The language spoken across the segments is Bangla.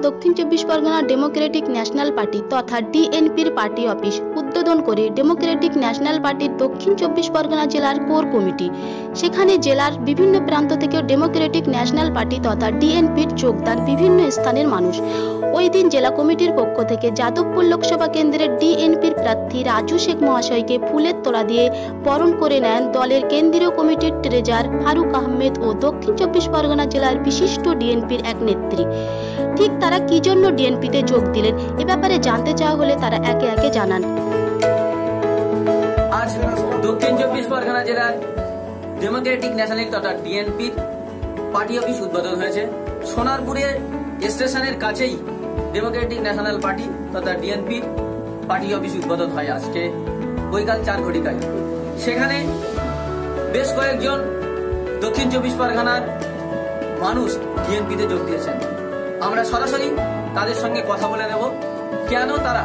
দক্ষিণ চব্বিশ পরগনা ডেমোক্রেটিক ন্যাশনাল পার্টি তথা ডিএনপির পার্টি অফিস উদ্বোধন করে ডেমোক্রেটিক ন্যাশনাল পার্টির দক্ষিণ চব্বিশ পরগনা জেলার কোর কমিটি। সেখানে জেলার বিভিন্ন প্রান্ত থেকে ডেমোক্রেটিক ন্যাশনাল পার্টি তথা ডিএনপির যোগদান বিভিন্ন স্থানের মানুষ। ওই দিন জেলা কমিটির পক্ষ থেকে যাদবপুর লোকসভা কেন্দ্রের ডিএনপির প্রার্থী রাজু শেখ মহাশয়কে ফুলের তোড়া দিয়ে বরণ করে নেন দলের কেন্দ্রীয় কমিটির ট্রেজারার ফারুক আহমেদ ও দক্ষিণ চব্বিশ পরগনা জেলার বিশিষ্ট ডিএনপির এক নেত্রী। ঠিক তারা কি জন্য ডিএনপিতে যোগ দিলেন এ ব্যাপারে জানতে চাওয়া হলে তারা একে একে জানান। আজ দক্ষিণ চব্বিশ পরগনা জেলার ডেমোক্রেটিক ন্যাশনাল তথা ডিএনপির পার্টি অফিস উদ্বোধন হয়েছে। সোনারপুরের স্টেশনের কাছেই ডেমোক্রেটিক ন্যাশনাল পার্টি তথা ডিএনপির পার্টি অফিস উদ্বোধন হয় আজকে বৈকাল 4 ঘটিকায়। সেখানে বেশ কয়েকজন দক্ষিণ চব্বিশ পরগনার মানুষ ডিএনপিতে যোগ দিয়েছেন। আমরা সরাসরি তাদের সঙ্গে কথা বলে নেব কেন তারা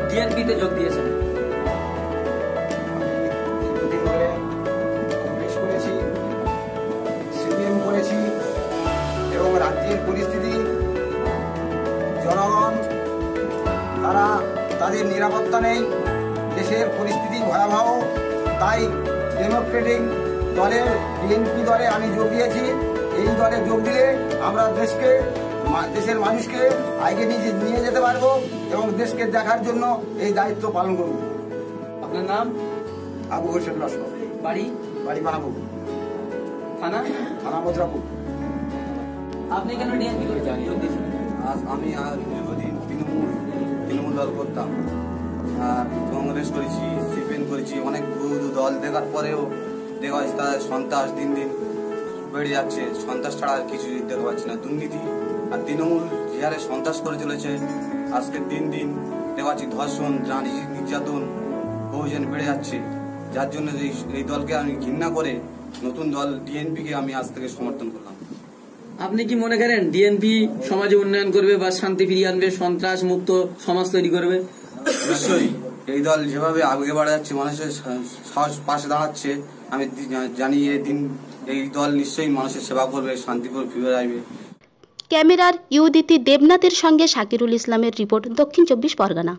ডিএনপিতে যোগ দিয়েছেন। এবং রাজ্যের পরিস্থিতি, জনগণ তারা তাদের নিরাপত্তা নেই, দেশের পরিস্থিতি ভয়াবহ। তাই ডেমোক্রেটিক দলের ডিএনপি দলে আমি যোগ দিয়েছি। এই দলে যোগ দিলে আমরা দেশের মানুষকে আগে নিয়ে যেতে পারবো এবং দেশকে দেখার জন্য এই দায়িত্ব পালন করব। আপনার নাম? আবু হোসেন লস্কর। বাড়ি? বাড়ি বানাবো। থানা মথুরাপুর। আপনি কেন ডিএনপি করে যোগ দিয়েছেন? আমি দীর্ঘদিন তৃণমূল দল করতাম, আর কংগ্রেস করেছি, সিপিএম করেছি, অনেক দল দেখার পরেও দেখা যাচ্ছে তাদের সন্ত্রাস দিন দিন বেড়ে যাচ্ছে। সন্ত্রাস ছাড়া আর কিছু দেখতে পাচ্ছি না। দুর্নীতি আর তৃণমূল যে হারে সন্ত্রাস করে চলেছে, আজকে দিন দিন দেখা যাচ্ছে ধর্ষণ, নির্যাতন বহুজন বেড়ে যাচ্ছে। যার জন্য এই দলকে আমি ঘৃণা করে নতুন দল ডিএনপিকে আমি আজ থেকে সমর্থন করলাম। আপনি কি মনে করেন ডিএনপি সমাজে উন্নয়ন করবে বা শান্তি ফিরিয়ে আনবে, সন্ত্রাস মুক্ত সমাজ তৈরি করবে? নিশ্চয়ই এই দল যেভাবে আগে বাড়া যাচ্ছে, মানুষের সাহস পাশে দাঁড়াচ্ছে, আমি জানি এই দল নিশ্চয়ই মানুষের সেবা করবে, শান্তিপুর ফিরে আসবে। ক্যামেরার ইউদিতি দেবনাথের সঙ্গে শাকিরুল ইসলামের রিপোর্ট, দক্ষিণ চব্বিশ পরগনা।